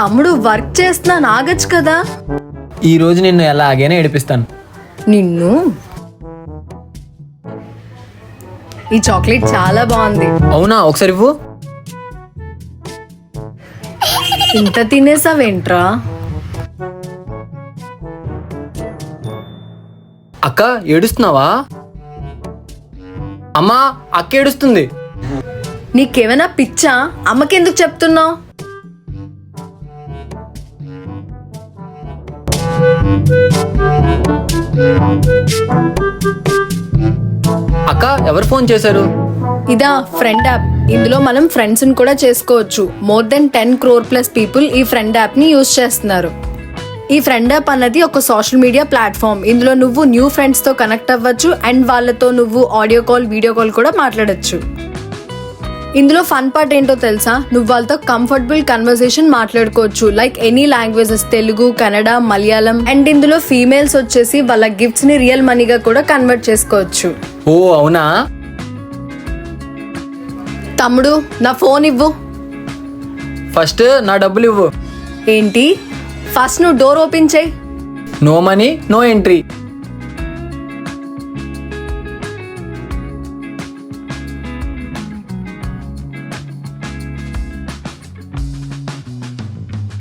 తమ్ముడు వర్క్ చేస్తున్నా నాగచ్చు కదా. ఈ రోజు నిన్ను ఎలాగైనా ఏడిపిస్తాను. నిన్ను ఈ చాక్లెట్ చాలా బాగుంది. అవునా, ఒకసారి ఇవ్వు. ఇంత తినేసావేంట్రా? అక్క ఏడుస్తున్నావా? అమ్మా, అక్క ఏడుస్తుంది. నీకేమైనా పిచ్చా? అమ్మకెందుకు చెప్తున్నావు? అక్క, ఎవరు ఫోన్ చేశారు? ఇదా ఫ్రెండ్ యాప్. ఇందులో మనం ఫ్రెండ్స్ ని కూడా చేసుకోవచ్చు. More than 10 crore plus people ఈ ఫ్రెండ్ యాప్ ని యూజ్ చేస్తున్నారు. ఈ ఫ్రెండ్ యాప్ అన్నది ఒక సోషల్ మీడియా ప్లాట్ఫామ్. ఇందులో నువ్వు న్యూ ఫ్రెండ్స్ తో కనెక్ట్ అవ్వచ్చు అండ్ వాళ్ళతో నువ్వు ఆడియో కాల్, వీడియో కాల్ కూడా మాట్లాడొచ్చు. ఇందులో ఫన్ పార్ట్ ఏంటో తెలుసా? నువ్వు వాళ్ళతో కంఫర్టబుల్ కన్వర్సేషన్ మాట్లాడుకోవచ్చు. Like any languages, Telugu, Kannada, Malayalam. And ఇందులో ఫీమేల్స్ వచ్చేసి వాళ్ళ గిఫ్ట్స్ ని రియల్ మనీగా కూడా కన్వర్ట్ చేసుకోవచ్చు. ఓ అవునా? తమ్ముడు, నా ఫోన్ ఇవ్వు. ఫస్ట్ నా డబ్బులు ఇవ్వు. ఏంటి? ఫస్ట్ నువ్వు డోర్ ఓపెన్ చేయి. No money no entry.